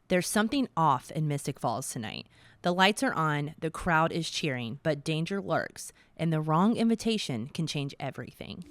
There's something off in Mystic Falls tonight. The lights are on, the crowd is cheering, but danger lurks, and the wrong invitation can change everything.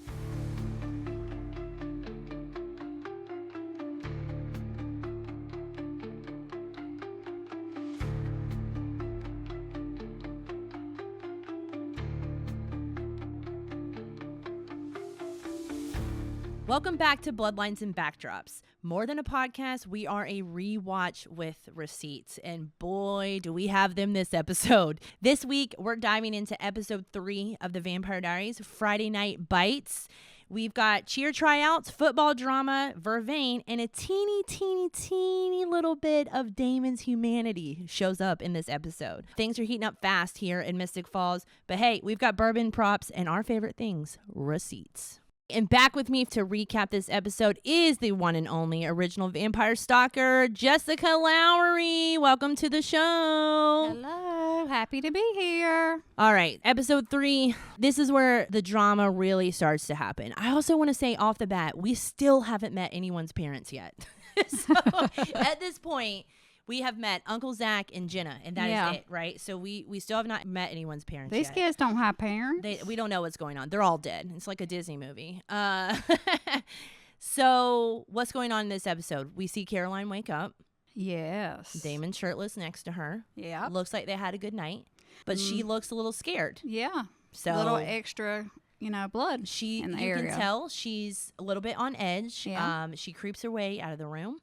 Welcome back to Bloodlines and Backdrops. More than a podcast, we are a rewatch with receipts. And boy, do we have them this episode. This week, we're diving into episode 3 of the Vampire Diaries, Friday Night Bites. We've got cheer tryouts, football drama, vervain, and a teeny little bit of Damon's humanity shows up in this episode. Things are heating up fast here in Mystic Falls. But hey, we've got bourbon, props, and our favorite things, receipts. And back with me to recap this episode is the one and only original Vampire Stalker, Jessica Lowry. Welcome to the show. Hello. Happy to be here. All right. Episode 3. This is where the drama really starts to happen. I also want to say off the bat, we still haven't met anyone's parents yet. So at this point, we have met Uncle Zach and Jenna, and that is it, right? So we still have not met anyone's parents These yet. kids don't have parents. We don't know what's going on. They're all dead. It's like a Disney movie. So what's going on in this episode? We see Caroline wake up. Yes. Damon shirtless next to her. Yeah. Looks like they had a good night, but she looks a little scared. Yeah. So a little extra, blood in the area. You can tell she's a little bit on edge. Yeah. She creeps her way out of the room.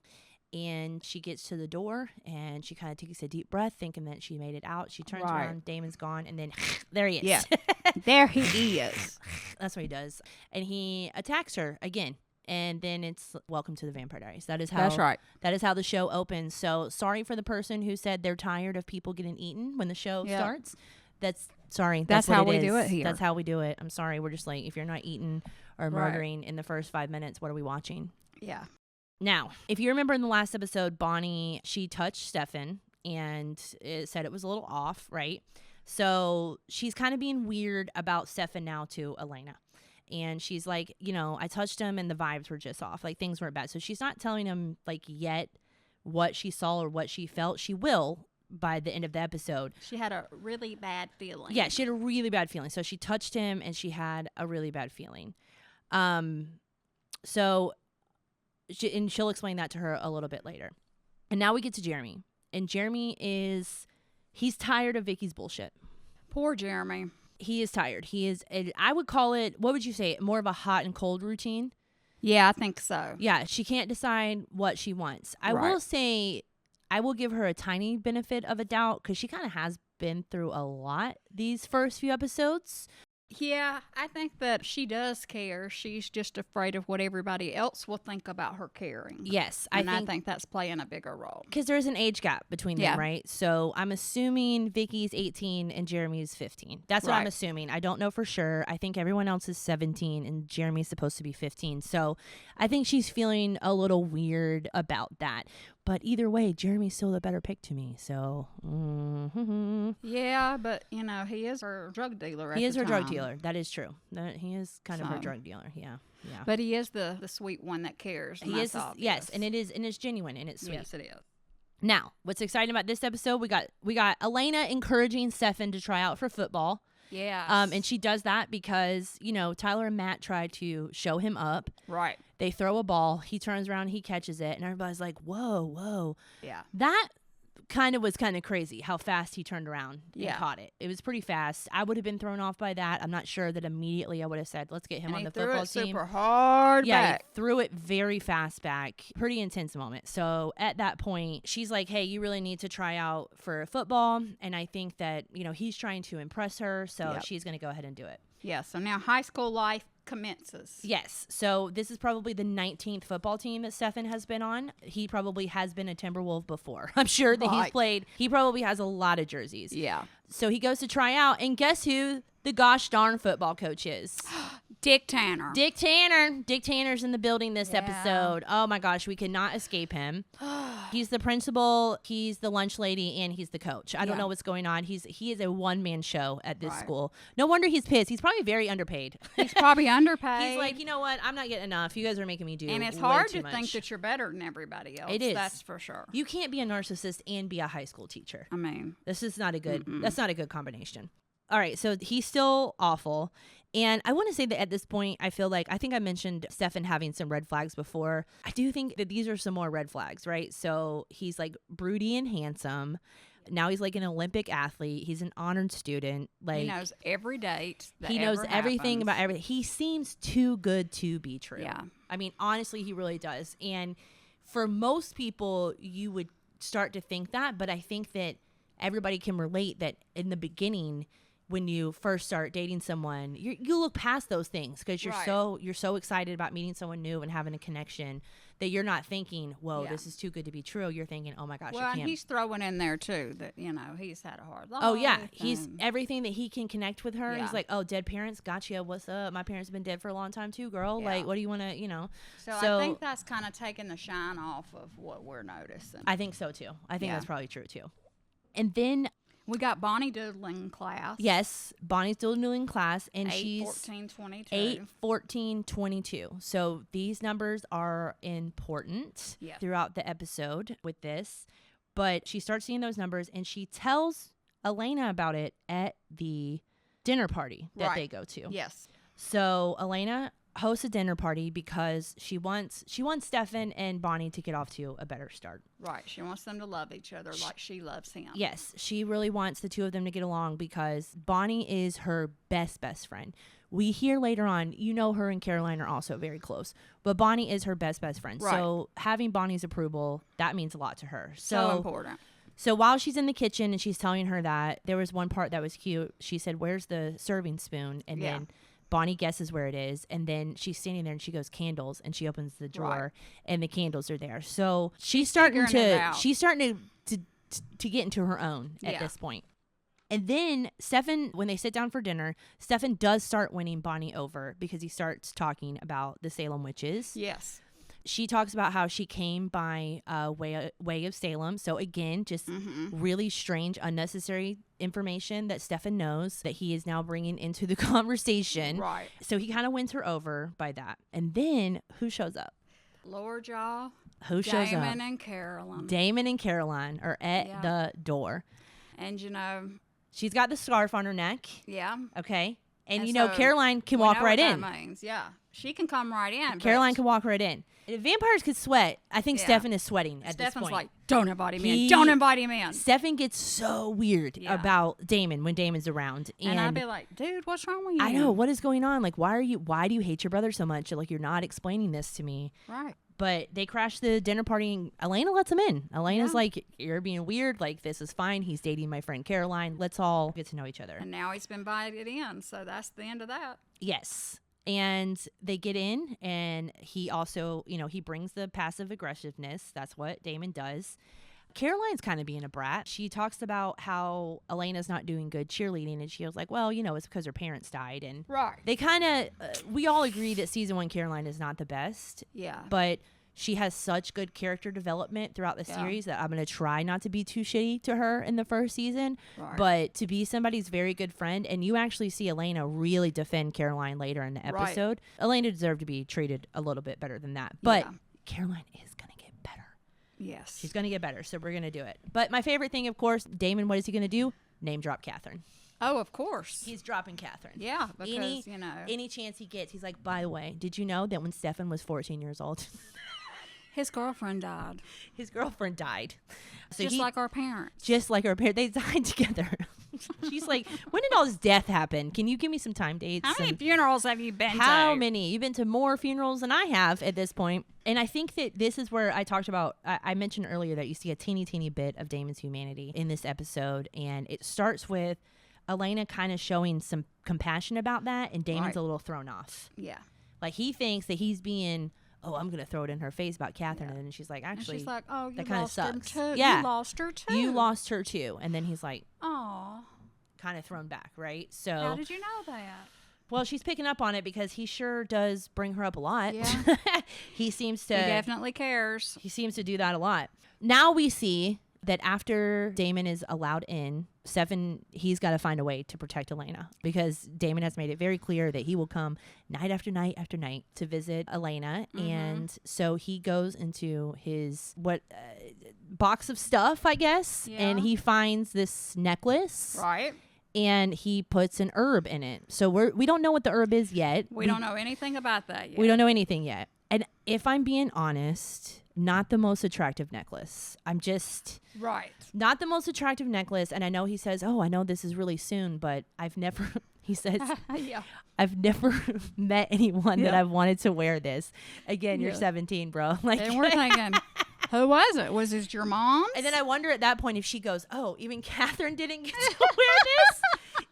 And she gets to the door, and she kind of takes a deep breath, thinking that she made it out. She turns around, Damon's gone, and then there he is. Yeah, there he is. That's what he does. And he attacks her again. And then it's welcome to the Vampire Diaries. That's right. That is how the show opens. So sorry for the person who said they're tired of people getting eaten when the show starts. That's how we do it here. That's how we do it. I'm sorry. We're just like, if you're not eating or murdering in the first 5 minutes, what are we watching? Yeah. Now, if you remember in the last episode, Bonnie, she touched Stefan and it said it was a little off, right? So she's kind of being weird about Stefan now to Elena. And she's like, I touched him and the vibes were just off. Like, things weren't bad. So she's not telling him, like, yet what she saw or what she felt. She will by the end of the episode. She had a really bad feeling. Yeah, she had a really bad feeling. So she touched him and she had a really bad feeling. And she'll explain that to her a little bit later. And now we get to Jeremy. And Jeremy he's tired of Vicky's bullshit. Poor Jeremy. He is tired. I would call it, what would you say, more of a hot and cold routine? Yeah, I think so. Yeah, she can't decide what she wants. I will say, I will give her a tiny benefit of a doubt because she kind of has been through a lot these first few episodes. Yeah, I think that she does care. She's just afraid of what everybody else will think about her caring. Yes. I think that's playing a bigger role. Because there's an age gap between them, right? So I'm assuming Vicky's 18 and Jeremy's 15. That's what I'm assuming. I don't know for sure. I think everyone else is 17 and Jeremy's supposed to be 15. So I think she's feeling a little weird about that. But either way, Jeremy's still the better pick to me. So, yeah, but he is her drug dealer. He is her drug dealer. That is true. He is kind of her drug dealer. Yeah. But he is the sweet one that cares. He is. Yes, and it's genuine and it's sweet. Yes, it is. Now, what's exciting about this episode? We got Elena encouraging Stefan to try out for football. Yeah. And she does that because, Tyler and Matt tried to show him up. Right. They throw a ball. He turns around, he catches it, and everybody's like, whoa. Yeah. That was kind of crazy how fast he turned around and caught it. It was pretty fast. I would have been thrown off by that. I'm not sure that immediately I would have said, let's get him on the football team. Super hard back. He threw it very fast back. Pretty intense moment. So at that point, she's like, hey, you really need to try out for football. And I think that, he's trying to impress her. So she's going to go ahead and do it. Yeah. So now high school life commences. Yes. So this is probably the 19th football team that Stefan has been on. He probably has been a Timberwolf before. I'm sure that he's played. He probably has a lot of jerseys. Yeah. So he goes to try out, and guess who the gosh darn football coach is? Dick Tanner. Dick Tanner's in the building this episode. Oh my gosh, we cannot escape him. He's the principal, he's the lunch lady, and he's the coach. I don't know what's going on. He is a one-man show at this school. No wonder he's pissed. He's probably very underpaid. He's probably underpaid. He's like, you know what? I'm not getting enough. You guys are making me do and it's way hard too to much. think that you're better than everybody else. It is. That's for sure. You can't be a narcissist and be a high school teacher. I mean, this is not a good. That's not a good combination. All right, so he's still awful. And I want to say that at this point, I think I mentioned Stefan having some red flags before. I do think that these are some more red flags, right? So he's like broody and handsome. Now he's like an Olympic athlete. He's an honored student. Like he knows every date. He knows everything about everything. He seems too good to be true. Yeah. I mean, honestly, he really does. And for most people, you would start to think that, but I think that everybody can relate that in the beginning, when you first start dating someone, you look past those things because you're so excited about meeting someone new and having a connection that you're not thinking, whoa, this is too good to be true. You're thinking, oh my gosh, well, I can't. And he's throwing in there too that he's had a hard life. Oh yeah, he's everything that he can connect with her. Yeah. He's like, oh, dead parents, gotcha. What's up? My parents have been dead for a long time too, girl. Like, what do you want to, So I think that's kind of taking the shine off of what we're noticing. I think so too. I think that's probably true too. And then we got Bonnie doodling class. Yes, Bonnie's doodling class, and she's 8-14-22. 8-14-22. So these numbers are important throughout the episode with this. But she starts seeing those numbers, and she tells Elena about it at the dinner party that they go to. Yes. So Elena hosts a dinner party because she wants Stefan and Bonnie to get off to a better start. Right. She wants them to love each other like she loves him. Yes. She really wants the two of them to get along because Bonnie is her best friend. We hear later on, her and Caroline are also very close, but Bonnie is her best friend. Right. So having Bonnie's approval, that means a lot to her. So important. So while she's in the kitchen and she's telling her that, there was one part that was cute. She said, "Where's the serving spoon?" And then Bonnie guesses where it is, and then she's standing there and she goes, "Candles," and she opens the drawer and the candles are there. So she's starting to get into her own at this point. And then Stefan, when they sit down for dinner, Stefan does start winning Bonnie over because he starts talking about the Salem witches. Yes. She talks about how she came by way of Salem. So again, just really strange, unnecessary information that Stefan knows that he is now bringing into the conversation. Right. So he kind of wins her over by that. And then who shows up? Lower Jaw. Who shows up? Damon and Caroline. Damon and Caroline are at the door. And she's got the scarf on her neck. Yeah. Okay. And so Caroline can walk right in. That means. Yeah. She can come right in. Caroline can walk right in. If vampires could sweat, I think Stefan is sweating at this point. Stefan's like, don't invite him in. Don't invite him in. Stefan gets so weird about Damon when Damon's around. And I'd be like, dude, what's wrong with you? I know. What is going on? Like, why do you hate your brother so much? Like, you're not explaining this to me. Right. But they crash the dinner party and Elena lets him in. Elena's like, you're being weird. Like, this is fine. He's dating my friend Caroline. Let's all get to know each other. And now he's been invited in. So that's the end of that. Yes. And they get in, and he also, he brings the passive aggressiveness. That's what Damon does. Caroline's kind of being a brat. She talks about how Elena's not doing good cheerleading, and she was like, well, it's because her parents died. And they kind of, we all agree that season 1 Caroline is not the best. Yeah. But she has such good character development throughout the series that I'm going to try not to be too shitty to her in the first season, but to be somebody's very good friend. And you actually see Elena really defend Caroline later in the episode. Elena deserved to be treated a little bit better than that. But Caroline is going to get better. Yes. She's going to get better. So we're going to do it. But my favorite thing, of course, Damon, what is he going to do? Name drop Catherine. Oh, of course. He's dropping Catherine. Yeah, because, any chance he gets, he's like, by the way, did you know that when Stefan was 14 years old... His girlfriend died. His girlfriend died. So just like our parents. Just like our parents. They died together. She's like, when did all this death happen? Can you give me some time dates? How many funerals have you been to? How many? You've been to more funerals than I have at this point. And I think that this is where I talked about, I mentioned earlier that you see a teeny bit of Damon's humanity in this episode. And it starts with Elena kind of showing some compassion about that. And Damon's a little thrown off. Yeah. Like he thinks that he's being... oh, I'm going to throw it in her face about Catherine. And then she's like, actually, she's like, oh, that kind of sucks. Yeah. You lost her too. You lost her too. And then he's like, oh, kind of thrown back, right? So how did you know that? Well, she's picking up on it because he sure does bring her up a lot. Yeah. He seems to. He definitely cares. He seems to do that a lot. Now we see that after Damon is allowed in, Stefan, he's got to find a way to protect Elena because Damon has made it very clear that he will come night after night after night to visit Elena. And so he goes into his box of stuff, I guess, and he finds this necklace. Right. And he puts an herb in it. So we don't know what the herb is yet. We don't know anything about that yet. We don't know anything yet. And if I'm being honest, not the most attractive necklace. I'm just... Right. Not the most attractive necklace. And I know he says, I know this is really soon, but I've never... He says, I've never met anyone that I've wanted to wear this. Again, you're 17, bro. Like, and we're thinking... Who was it? Was it your mom? And then I wonder at that point if she goes, even Catherine didn't get to wear this?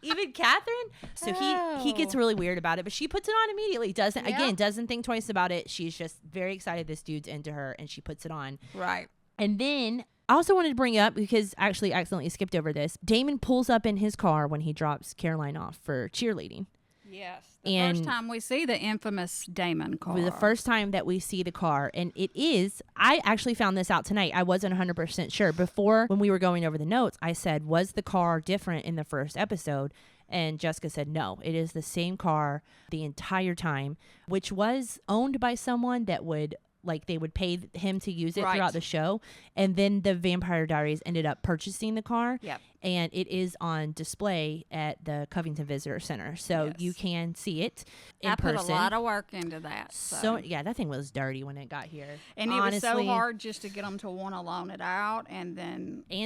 Even Catherine? So he gets really weird about it, but she puts it on immediately. Doesn't think twice about it. She's just very excited this dude's into her, and she puts it on. Right. And then I also wanted to bring up, because actually I accidentally skipped over this, Damon pulls up in his car when he drops Caroline off for cheerleading. Yes. The first time we see the infamous Damon car. The first time that we see the car. And it is, I actually found this out tonight. I wasn't 100% sure. Before, when we were going over the notes, I said, was the car different in the first episode? And Jessica said, no, it is the same car the entire time, which was owned by someone that would... Like, they would pay him to use it throughout the show. And then the Vampire Diaries ended up purchasing the car. Yep. And it is on display at the Covington Visitor Center. So you can see it in person. I put a lot of work into that. So, yeah, that thing was dirty when it got here. And honestly, it was so hard just to get them to want to loan it out. And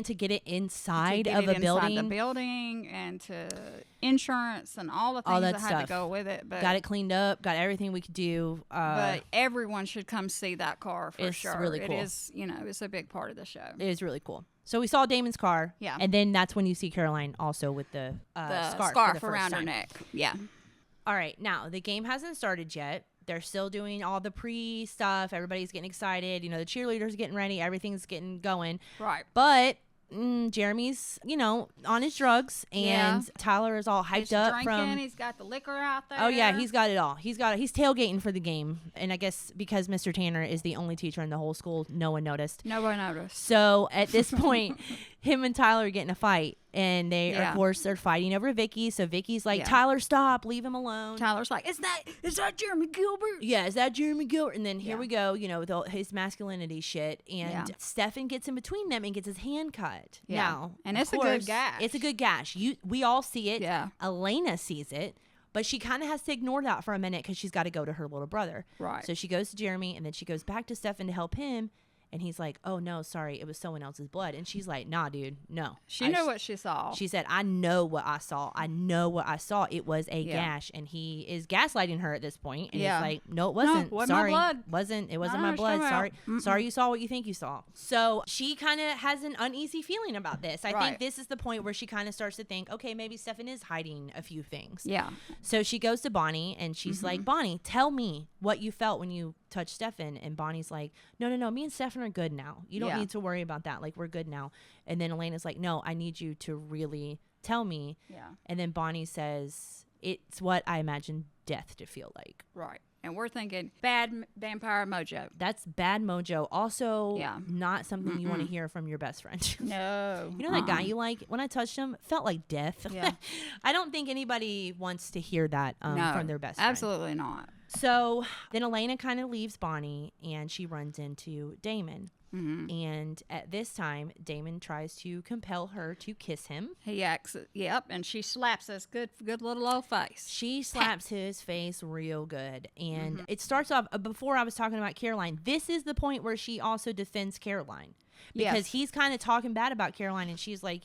to get it inside of a building. Inside the building and to insurance and all the things that had to go with it. But got it cleaned up, got everything we could do. But everyone should come see that car for sure. It's really cool. It is, it's a big part of the show. It is really cool. So we saw Damon's car. Yeah. And then that's when you see Caroline also with the scarf around her neck. Yeah. All right. Now, the game hasn't started yet. They're still doing all the pre-stuff. Everybody's getting excited. The cheerleaders getting ready. Everything's getting going. Right. But... Jeremy's, on his drugs, and Tyler is all hyped up drinking, he's got the liquor out there. Oh yeah, he's got it all. He's tailgating for the game, and I guess because Mr. Tanner is the only teacher in the whole school, no one noticed. So at this point, him and Tyler get in a fight, and they of course are fighting over Vicky. So Vicky's like, Tyler, stop, leave him alone. Tyler's like, is that Jeremy Gilbert? Yeah, is that Jeremy Gilbert? And then here we go, his masculinity shit, and Stefan gets in between them and gets his hand cut. Yeah. Now, and it's a good gash. It's a good gash. We all see it. Yeah. Elena sees it. But she kind of has to ignore that for a minute because she's got to go to her little brother. Right. So she goes to Jeremy, and then she goes back to Stefan to help him. And he's like, oh, no, sorry, it was someone else's blood. And she's like, nah, dude, no. She knew what she saw. She said, I know what I saw. It was a gash. And he is gaslighting her at this point. And he's like, no, it wasn't. No, sorry. My blood. It wasn't my blood. Sorry. Sorry you saw what you think you saw. So she kind of has an uneasy feeling about this. I think this is the point where she kind of starts to think, okay, maybe Stefan is hiding a few things. Yeah. So she goes to Bonnie, and she's like, Bonnie, tell me what you felt when you touched Stefan. And Bonnie's like, no, me and Stefan are good now. You don't need to worry about that. Like, we're good now. And then Elena's like, no, I need you to really tell me. Yeah. And then Bonnie says, it's what I imagine death to feel like. Right. And we're thinking bad vampire mojo. That's bad mojo. Also, not something you want to hear from your best friend. No. You know that guy you like? When I touched him, felt like death. Yeah. I don't think anybody wants to hear that from their best friend. Absolutely not. So then Elena kind of leaves Bonnie, and she runs into Damon. Mm-hmm. And at this time, Damon tries to compel her to kiss him. He acts, and she slaps his good little old face. She slaps his face real good. And it starts off, before I was talking about Caroline, this is the point where she also defends Caroline. Because he's kind of talking bad about Caroline, and she's like,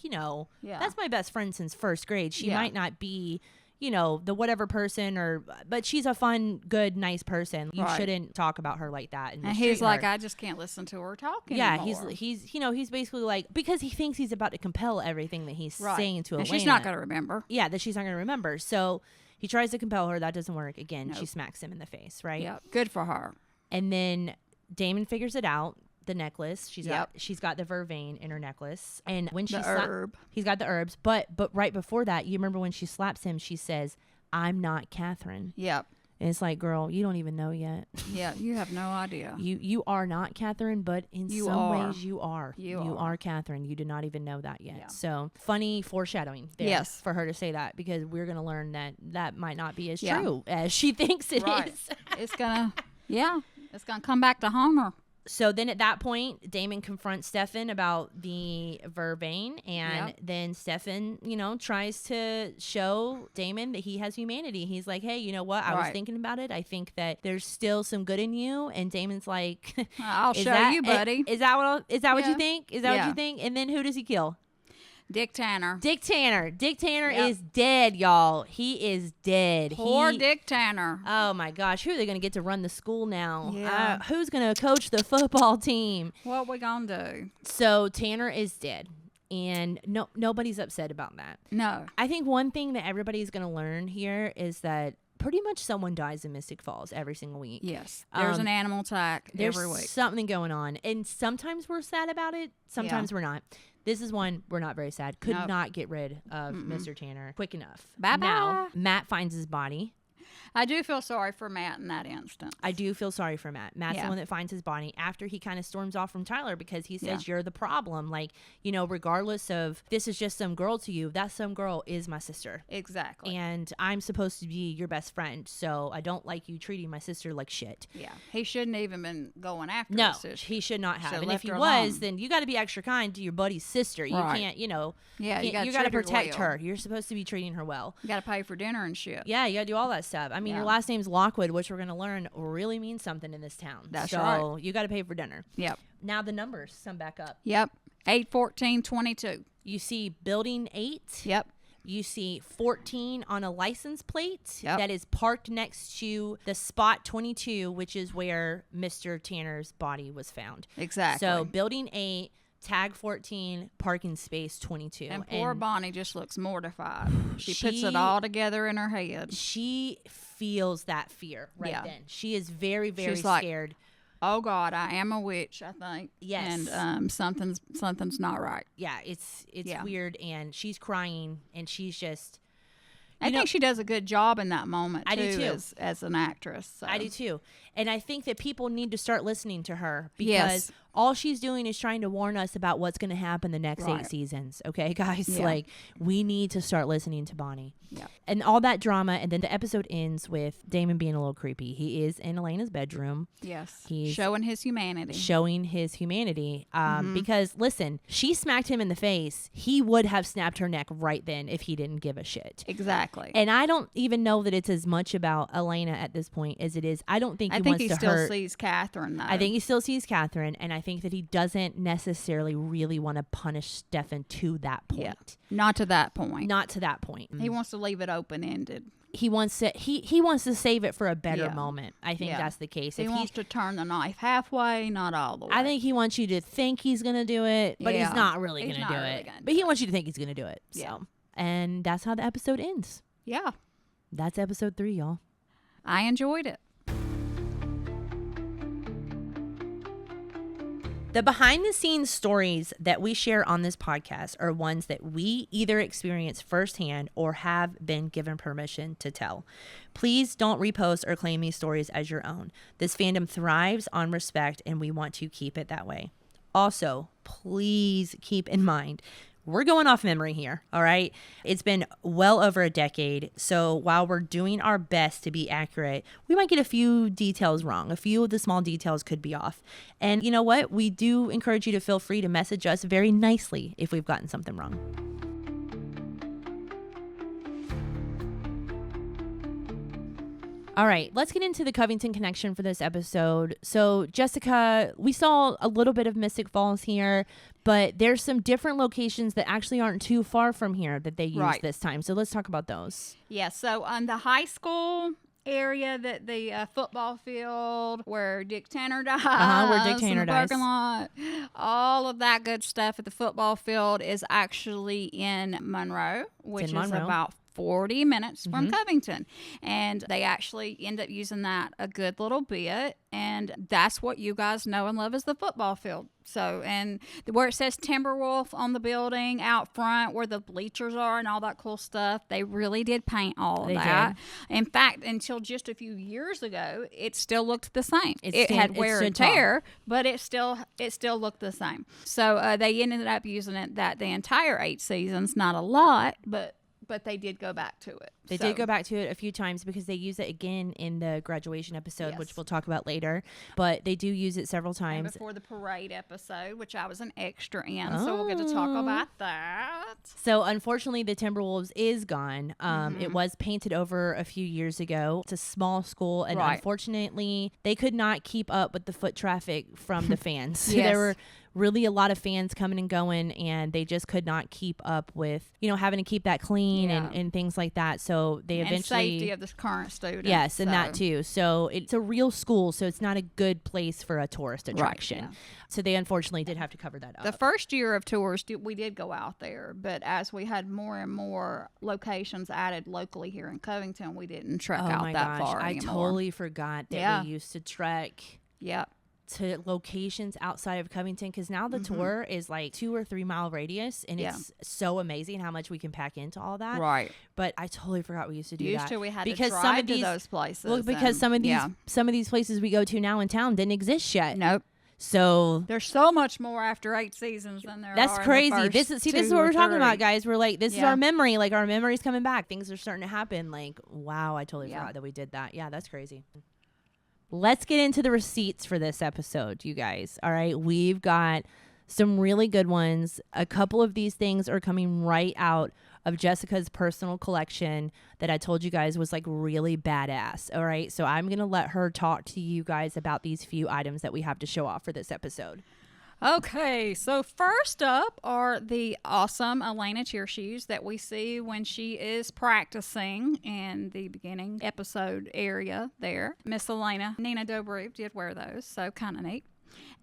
that's my best friend since first grade. She might not be... the whatever person, but she's a fun, good, nice person. You shouldn't talk about her like that. And he's like, I just can't listen to her talk anymore. Yeah, he's basically like, because he thinks he's about to compel everything that he's saying to Elena. And she's not going to remember. Yeah, that she's not going to remember. So he tries to compel her. That doesn't work. Again, she smacks him in the face, right? Yeah, good for her. And then Damon figures it out. The necklace, she's got the vervain in her necklace, and when he's got the herbs, but right before that, you remember when she slaps him, she says, I'm not Catherine. Yep. And it's like, girl, you don't even know yet. Yeah, you have no idea. You are not Catherine, but in some ways you are. You are Catherine. You do not even know that yet. Yeah. So funny foreshadowing there for her to say that, because we're going to learn that might not be as true as she thinks it is. It's going to come back to haunt her. So then at that point, Damon confronts Stefan about the vervain, and then Stefan, tries to show Damon that he has humanity. He's like, hey, you know what? I was thinking about it. I think that there's still some good in you. And Damon's like, I'll show you, buddy. Is that what you think? Is that what you think? And then who does he kill? Dick Tanner. Dick Tanner is dead, y'all. He is dead. Poor Dick Tanner. Oh, my gosh. Who are they going to get to run the school now? Yeah. Who's going to coach the football team? What we going to do? So Tanner is dead. And nobody's upset about that. No. I think one thing that everybody's going to learn here is that pretty much someone dies in Mystic Falls every single week. Yes. There's an animal attack every week. There's something going on. And sometimes we're sad about it. Sometimes we're not. This is one we're not very sad. Could not get rid of Mr. Tanner quick enough. Bye-bye. Now, Matt finds his body. I do feel sorry for Matt in that instance. I do feel sorry for Matt. Matt's the one that finds his body after he kind of storms off from Tyler, because he says, you're the problem. Like, regardless of this is just some girl to you, that some girl is my sister. Exactly. And I'm supposed to be your best friend. So I don't like you treating my sister like shit. Yeah. He shouldn't even been going after his sister. He should not have. And if he was, then you got to be extra kind to your buddy's sister. You can't, you got to protect her. You're supposed to be treating her well. You got to pay for dinner and shit. Yeah, you got to do all that stuff. I mean, your last name's Lockwood, which we're going to learn really means something in this town. That's right. right. So you got to pay for dinner. Yep. Now the numbers sum back up. Yep. 8-14-22. You see building 8. Yep. You see 14 on a license plate that is parked next to the spot 22, which is where Mr. Tanner's body was found. Exactly. So building 8, tag 14, parking space 22. And poor Bonnie just looks mortified. She puts it all together in her head. She feels that fear then. She is very, very scared. Oh God, I am a witch, I think. Yes. And something's not right. Yeah, it's weird, and she's crying, and she's just I think she does a good job in that moment too, I do too. As an actress. So. I do too. And I think that people need to start listening to her, because all she's doing is trying to warn us about what's going to happen the next 8 seasons. Okay, guys? Yeah. Like, we need to start listening to Bonnie. Yeah. And all that drama. And then the episode ends with Damon being a little creepy. He is in Elena's bedroom. Yes. He's showing his humanity. Because, listen, she smacked him in the face. He would have snapped her neck right then if he didn't give a shit. Exactly. And I don't even know that it's as much about Elena at this point as it is. I don't think he wants to hurt. I think he still sees Catherine, though. I think he still sees Catherine, and I think that he doesn't necessarily really want to punish Stefan to that point. Yeah. Not to that point. Not to that point. He wants to leave it open-ended. He wants to save it for a better moment. I think that's the case. He wants to turn the knife halfway, not all the way. I think he wants you to think he's going to do it, but he's not really going to do it. But he wants you to think he's going to do it. So. Yeah. And that's how the episode ends. Yeah. That's episode 3, y'all. I enjoyed it. The behind-the-scenes stories that we share on this podcast are ones that we either experience firsthand or have been given permission to tell. Please don't repost or claim these stories as your own. This fandom thrives on respect, and we want to keep it that way. Also, please keep in mind, we're going off memory here, all right? It's been well over a decade, so while we're doing our best to be accurate, we might get a few details wrong. A few of the small details could be off. And you know what? We do encourage you to feel free to message us very nicely if we've gotten something wrong. All right, let's get into the Covington connection for this episode. So, Jessica, we saw a little bit of Mystic Falls here, but there's some different locations that actually aren't too far from here that they used this time. So let's talk about those. Yeah, so on the high school area, that the football field where Dick Tanner dies, where Dick Tanner dies, parking lot, all of that good stuff at the football field is actually in Monroe, which is about 40 minutes from Covington. And they actually end up using that a good little bit. And that's what you guys know and love as the football field. So, and where it says Timberwolf on the building out front where the bleachers are and all that cool stuff, they really did paint all of that. In fact, until just a few years ago, it still looked the same. It had wear and tear, but it still looked the same. So they ended up using it the entire 8 seasons, not a lot, but they did go back to it. They did go back to it a few times because they use it again in the graduation episode, which we'll talk about later. But they do use it several times. And before the parade episode, which I was an extra in, so we'll get to talk about that. So unfortunately, the Timberwolves is gone. It was painted over a few years ago. It's a small school, and unfortunately, they could not keep up with the foot traffic from the fans. There were really a lot of fans coming and going, and they just could not keep up with, having to keep that clean and things like that. So they eventually... And safety of the current students. Yes, and that too. So it's a real school, so it's not a good place for a tourist attraction. Right, So they unfortunately did have to cover that up. The first year of tours, we did go out there, but as we had more and more locations added locally here in Covington, we didn't trek out that far anymore. I totally forgot that we used to trek. To locations outside of Covington, because now the tour is like 2 or 3 mile radius, and it's so amazing how much we can pack into all that. Right. But I totally forgot we used to do that. We had to drive to those places. Well, because some of these places we go to now in town didn't exist yet. Nope. So there's so much more after 8 seasons than there that's are. Crazy. In the This is what we're talking about, guys. We're like, this is our memory. Like, our memory's coming back. Things are starting to happen. Like, wow, I totally forgot that we did that. Yeah, that's crazy. Let's get into the receipts for this episode, you guys. All right. We've got some really good ones. A couple of these things are coming right out of Jessica's personal collection that I told you guys was like really badass. All right. So I'm going to let her talk to you guys about these few items that we have to show off for this episode. Okay, so first up are the awesome Elena cheer shoes that we see when she is practicing in the beginning episode area there. Miss Elena, Nina Dobrev did wear those, so kind of neat.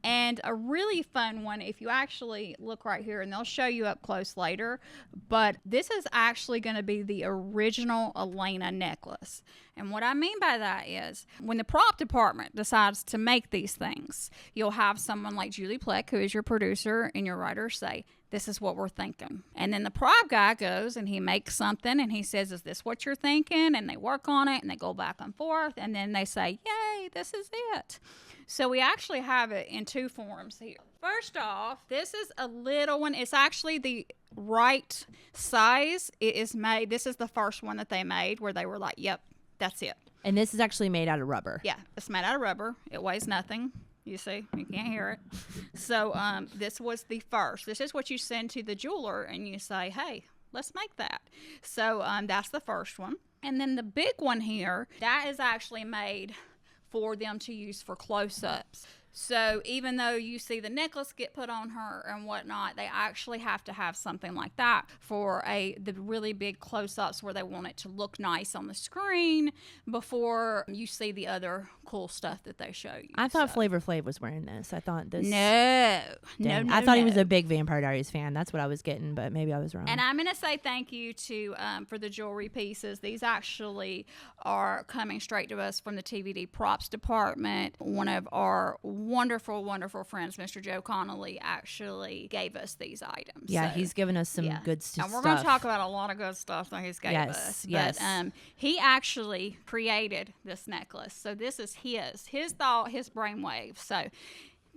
And a really fun one, if you actually look right here, and they'll show you up close later, but this is actually going to be the original Elena necklace. And what I mean by that is when the prop department decides to make these things, you'll have someone like Julie Pleck, who is your producer and your writer, say, this is what we're thinking. And then the prop guy goes and he makes something and he says, is this what you're thinking? And they work on it and they go back and forth. And then they say, yay, this is it. So we actually have it in 2 forms here. First off, this is a little one. It's actually the right size. It is made. This is the first one that they made where they were like, yep, that's it. And this is actually made out of rubber. Yeah, it's made out of rubber. It weighs nothing. You see, you can't hear it. So this was the first. This is what you send to the jeweler and you say, hey, let's make that. So that's the first one. And then the big one here, that is actually made for them to use for close-ups. So even though you see the necklace get put on her and whatnot, they actually have to have something like that for the really big close-ups where they want it to look nice on the screen before you see the other cool stuff that they show you. I thought Flavor Flav was wearing this. I thought this. No. I thought he was a big Vampire Diaries fan. That's what I was getting, but maybe I was wrong. And I'm going to say thank you to for the jewelry pieces. These actually are coming straight to us from the TVD props department. One of our wonderful, wonderful friends, Mr. Joe Connolly, actually gave us these items. Yeah, so, he's given us some good stuff. And we're going to talk about a lot of good stuff that he's gave us. Yes. But he actually created this necklace. So this is his thought, his brainwave. So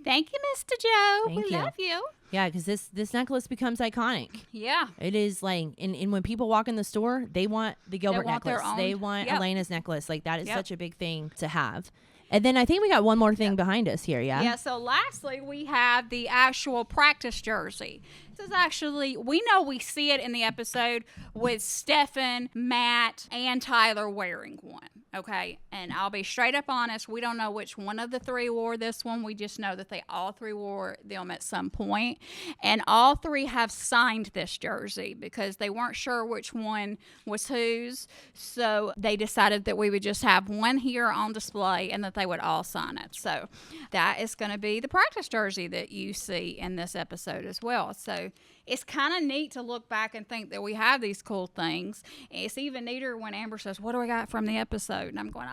thank you, Mr. Joe. We love you. Yeah, because this necklace becomes iconic. Yeah. It is like, and when people walk in the store, they want the Gilbert necklace. They want Elena's necklace. Like, that is such a big thing to have. And then I think we got one more thing behind us here, yeah? Yeah, so lastly, we have the actual practice jersey. This is actually, we know we see it in the episode with Stefan, Matt, and Tyler wearing one, okay? And I'll be straight up honest, we don't know which one of the 3 wore this one. We just know that they all 3 wore them at some point. And all 3 have signed this jersey because they weren't sure which one was whose. So they decided that we would just have one here on display and that they would all sign it. So that is going to be the practice jersey that you see in this episode as well. So So it's kind of neat to look back and think that we have these cool things. And it's even neater when Amber says, what do we got from the episode? And I'm going,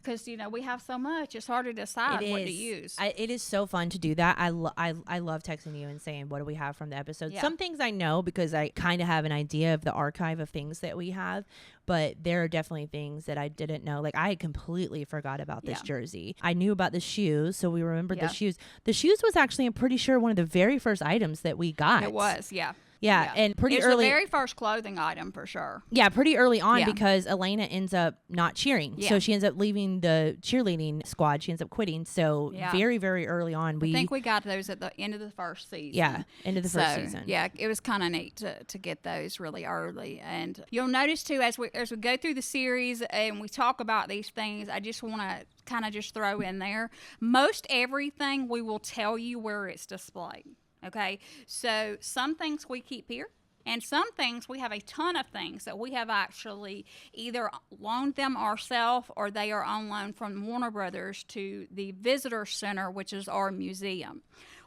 because, we have so much. It's hard to decide what to use. It is so fun to do that. I love texting you and saying, what do we have from the episode? Yeah. Some things I know because I kind of have an idea of the archive of things that we have. But there are definitely things that I didn't know. Like, I had completely forgot about this jersey. I knew about the shoes, so we remembered the shoes. The shoes was actually, I'm pretty sure, one of the very first items that we got. It was, yeah. Yeah, and pretty it's early. It's the very first clothing item for sure. Yeah, pretty early on because Elena ends up not cheering. Yeah. So she ends up leaving the cheerleading squad. She ends up quitting. So very, very early on. I think we got those at the end of the first season. Yeah, end of the first season. Yeah, it was kind of neat to get those really early. And you'll notice, too, as we go through the series and we talk about these things, I just want to kind of just throw in there. Most everything we will tell you where it's displayed. Okay, so some things we keep here, and some things we have a ton of things that we have actually either loaned them ourselves or they are on loan from Warner Brothers to the Visitor Center, which is our museum.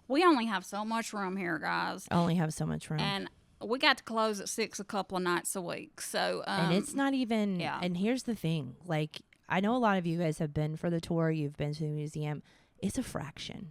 We only have so much room here, guys. Only have so much room. And we got to close at 6 a couple of nights a week. So and it's not even, and here's the thing, like, I know a lot of you guys have been for the tour, you've been to the museum. It's a fraction.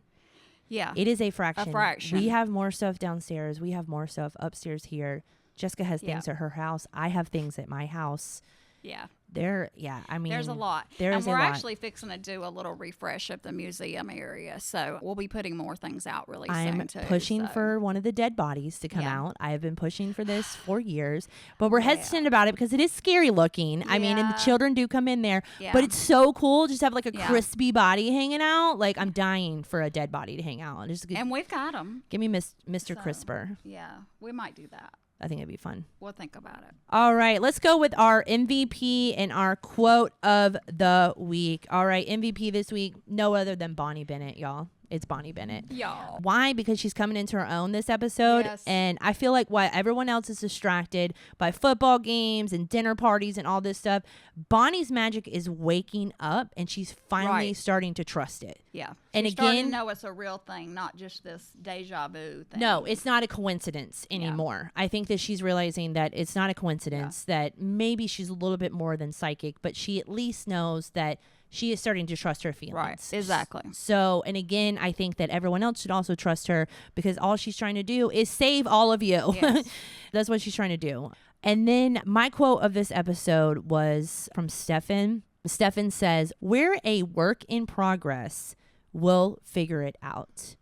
Yeah. It is a fraction. A fraction. We have more stuff downstairs. We have more stuff upstairs here. Jessica has things at her house. I have things at my house. Yeah. I mean, there's a lot. And we're actually fixing to do a little refresh of the museum area. So we'll be putting more things out really soon, too. I'm pushing for one of the dead bodies to come out. I have been pushing for this for years, but we're hesitant about it because it is scary looking. I mean, and the children do come in there, but it's so cool just to have like a crispy body hanging out. Like, I'm dying for a dead body to hang out. And we've got them. Give me Mr. Crisper. Yeah, we might do that. I think it'd be fun. We'll think about it. All right, let's go with our MVP and our quote of the week. All right, MVP this week, no other than Bonnie Bennett, y'all. It's Bonnie Bennett. Y'all. Why? Because she's coming into her own this episode. Yes. And I feel like while everyone else is distracted by football games and dinner parties and all this stuff, Bonnie's magic is waking up and she's finally starting to trust it. Yeah. And she's again, starting to know it's a real thing, not just this deja vu thing. No, it's not a coincidence anymore. I think that she's realizing that it's not a coincidence, that maybe she's a little bit more than psychic, but she at least knows that she is starting to trust her feelings. Right, exactly. So, and again, I think that everyone else should also trust her because all she's trying to do is save all of you. Yes. That's what she's trying to do. And then my quote of this episode was from Stefan. Stefan says, "We're a work in progress. We'll figure it out."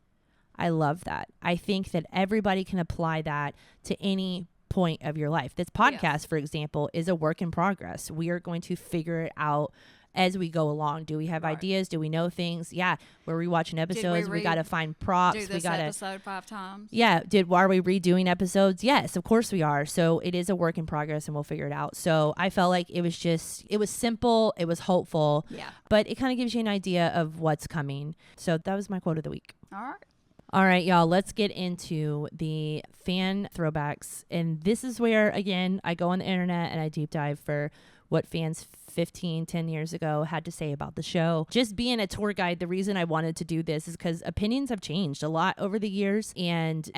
I love that. I think that everybody can apply that to any point of your life. This podcast, for example, is a work in progress. We are going to figure it out as we go along. Do we have ideas? Do we know things? Yeah. We're rewatching episodes. We got to find props. Do this episode 5 times. Yeah. Are we redoing episodes? Yes, of course we are. So it is a work in progress and we'll figure it out. So I felt like it was simple. It was hopeful. Yeah. But it kind of gives you an idea of what's coming. So that was my quote of the week. All right. All right, y'all, let's get into the fan throwbacks. And this is where, again, I go on the internet and I deep dive for what fans 10 years ago had to say about the show. Just being a tour guide, the reason I wanted to do this is because opinions have changed a lot over the years. And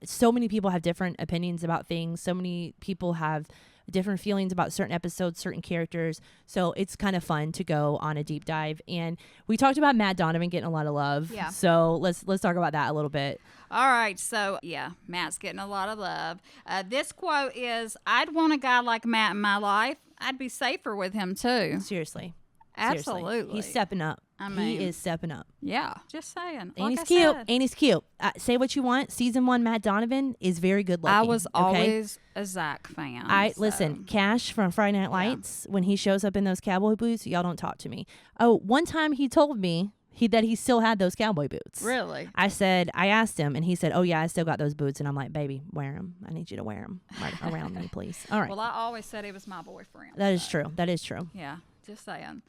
so many people have different opinions about things. So many people have different feelings about certain episodes, certain characters. So it's kind of fun to go on a deep dive. And we talked about Matt Donovan getting a lot of love. Yeah. So let's talk about that a little bit. All right. So yeah, Matt's getting a lot of love. This quote is, "I'd want a guy like Matt in my life. I'd be safer with him too." Seriously. Absolutely. He's stepping up. He is stepping up. Yeah. Just saying. And he's cute. And he's cute. Say what you want. Season 1 Matt Donovan is very good looking. I was always a Zach fan. Listen, Cash from Friday Night Lights, when he shows up in those cowboy boots, y'all don't talk to me. Oh, one time he told me that he still had those cowboy boots. Really? I asked him, and he said, "Oh yeah, I still got those boots." And I'm like, "Baby, wear them. I need you to wear them right around me, please." All right. Well, I always said he was my boyfriend. That is true. That is true. Yeah, just saying.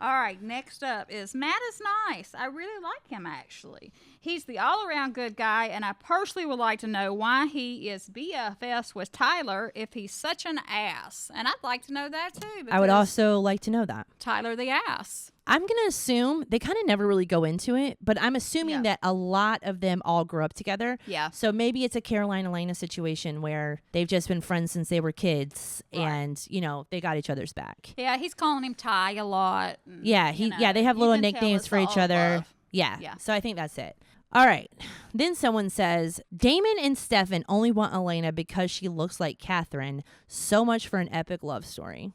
All right, next up is Matt is nice. I really like him, actually. He's the all-around good guy, and I personally would like to know why he is BFS with Tyler if he's such an ass. And I'd like to know that, too. I would also like to know that. Tyler the ass. I'm going to assume they kind of never really go into it, but I'm assuming that a lot of them all grew up together. Yeah. So maybe it's a Caroline Elena situation where they've just been friends since they were kids and, you know, they got each other's back. Yeah, he's calling him Ty a lot. And, Yeah, they have little nicknames for each other. Love. Yeah. So I think that's it. All right. Then someone says, Damon and Stefan only want Elena because she looks like Catherine. So much for an epic love story.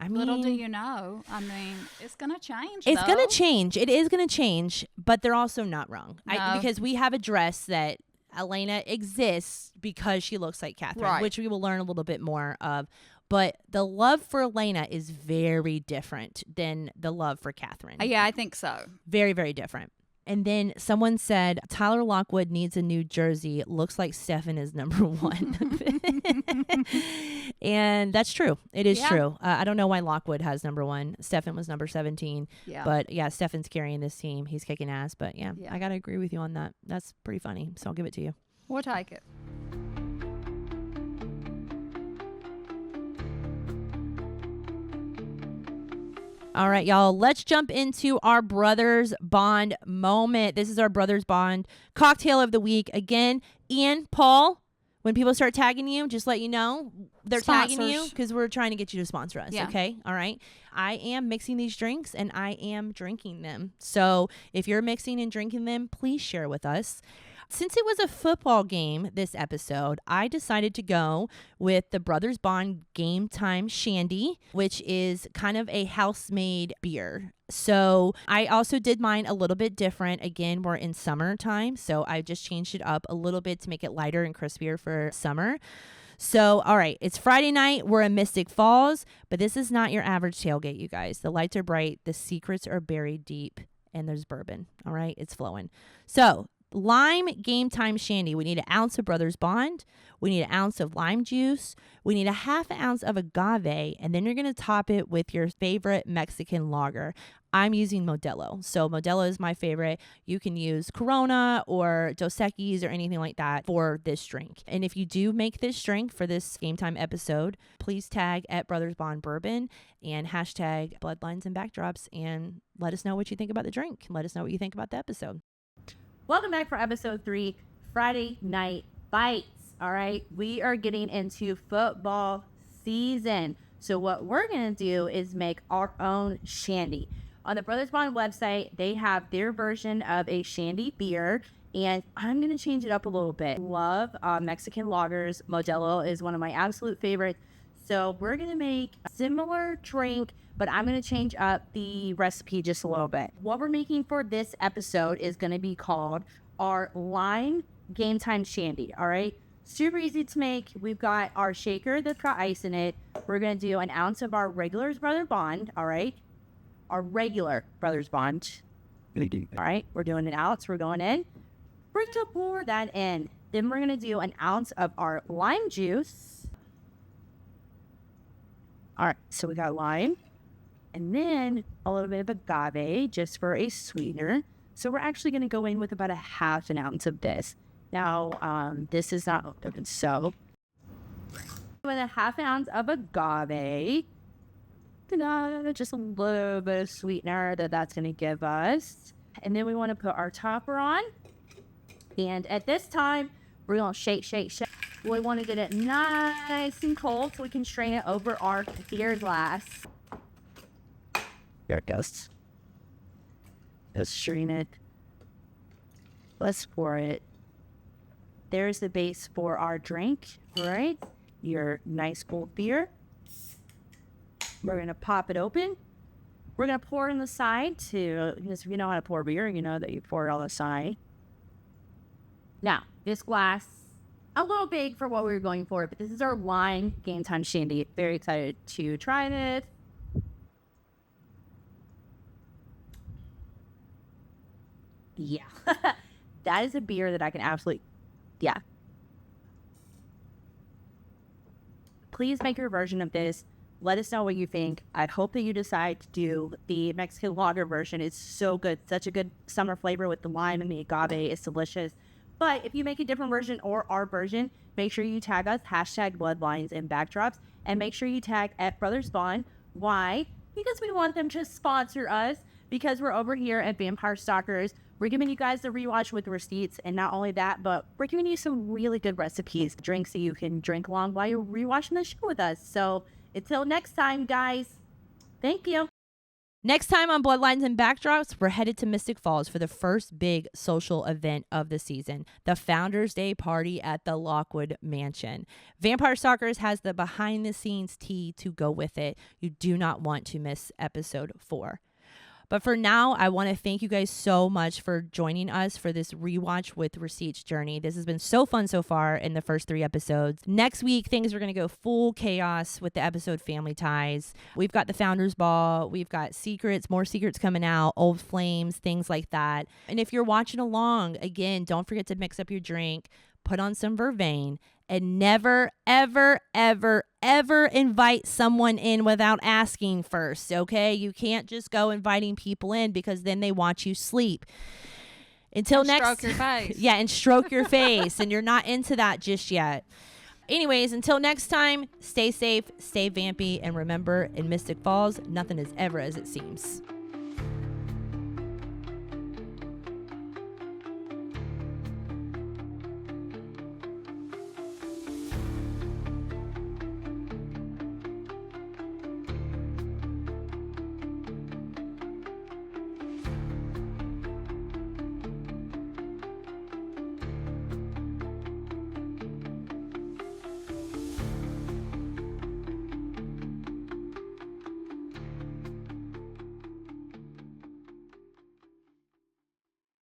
I mean, little do you know. I mean, it's going to change. It's going to change. It is going to change, but they're also not wrong. No. Because we have addressed that Elena exists because she looks like Catherine, which we will learn a little bit more of. But the love for Elena is very different than the love for Catherine. Yeah, I think so. Very, very different. And then someone said, Tyler Lockwood needs a new jersey. It looks like Stefan is number 1. And that's true. It is true. I don't know why Lockwood has number 1. Stefan was number 17. Yeah. But yeah, Stefan's carrying this team. He's kicking ass. But yeah, I got to agree with you on that. That's pretty funny. So I'll give it to you. We'll take it. All right, y'all, let's jump into our Brothers Bond moment. This is our Brothers Bond cocktail of the week. Again, Ian, Paul, when people start tagging you, just let you know they're tagging you because we're trying to get you to sponsor us, okay? All right. I am mixing these drinks and I am drinking them. So if you're mixing and drinking them, please share with us. Since it was a football game this episode, I decided to go with the Brothers Bond Game Time Shandy, which is kind of a house-made beer. So I also did mine a little bit different. Again, we're in summertime, so I just changed it up a little bit to make it lighter and crispier for summer. So, all right, it's Friday night. We're in Mystic Falls, but this is not your average tailgate, you guys. The lights are bright. The secrets are buried deep, and there's bourbon. All right, it's flowing. So, lime Game Time Shandy. We need an ounce of Brothers Bond. We need an ounce of lime juice. We need a half an ounce of agave. And then you're going to top it with your favorite Mexican lager. I'm using Modelo. So Modelo is my favorite. You can use Corona or Dos Equis or anything like that for this drink. And if you do make this drink for this Game Time episode, please tag at Brothers Bond Bourbon and hashtag Bloodlines and Backdrops and let us know what you think about the drink. Let us know what you think about the episode. Welcome back for episode 3, Friday Night Fights. All right, we are getting into football season. So what we're going to do is make our own shandy. On the Brothers Bond website, they have their version of a shandy beer, and I'm going to change it up a little bit. Love Mexican lagers. Modelo is one of my absolute favorites. So we're going to make a similar drink, but I'm going to change up the recipe just a little bit. What we're making for this episode is going to be called our Lime Game Time Shandy, all right? Super easy to make. We've got our shaker that's got ice in it. We're going to do an ounce of our regular Brothers Bond, all right? Our regular Brothers Bond. All right, we're doing an ounce. We're going in. We're going to pour that in. Then we're going to do an ounce of our lime juice. All right, so we got lime. And then a little bit of agave just for a sweetener. So we're actually going to go in with about a half an ounce of this. Now, this is not open, so with a half an ounce of agave, just a little bit of sweetener that's going to give us. And then we want to put our topper on. And at this time, we're going to shake, shake, shake. We want to get it nice and cold so we can strain it over our beer glass. There it goes. Let's strain it. Let's pour it. There's the base for our drink, right? Your nice cold beer. We're going to pop it open. We're going to pour it on the side too. Because if you know how to pour beer, you know that you pour it on the side. Now, this glass, a little big for what we were going for, but this is our Lime Game Time Shandy. Very excited to try it. Yeah. That is a beer that I can absolutely, yeah. Please make your version of this. Let us know what you think. I hope that you decide to do the Mexican lager version. It's so good. Such a good summer flavor with the lime and the agave. It's delicious. But if you make a different version or our version, make sure you tag us, hashtag Bloodlines and Backdrops, and make sure you tag at Brothers Bond. Why? Because we want them to sponsor us. because we're over here at Vampire Stalkers. We're giving you guys the rewatch with receipts, and not only that, but we're giving you some really good recipes, drinks that you can drink along while you're rewatching the show with us. So until next time, guys, thank you. Next time on Bloodlines and Backdrops, we're headed to Mystic Falls for the first big social event of the season, the Founders Day party at the Lockwood Mansion. Vampire Stalkers has the behind-the-scenes tea to go with it. You do not want to miss episode 4. But for now, I want to thank you guys so much for joining us for this rewatch with receipts journey. This has been so fun so far in the first 3 episodes. Next week, things are going to go full chaos with the episode Family Ties. We've got the Founders Ball. We've got secrets, more secrets coming out, old flames, things like that. And if you're watching along, again, don't forget to mix up your drink, put on some vervain, and never, ever, ever, ever invite someone in without asking first, okay? You can't just go inviting people in because then they watch you sleep. Until next, stroke your face. Yeah, and stroke your face, and you're not into that just yet. Anyways, until next time, stay safe, stay vampy, and remember, in Mystic Falls, nothing is ever as it seems.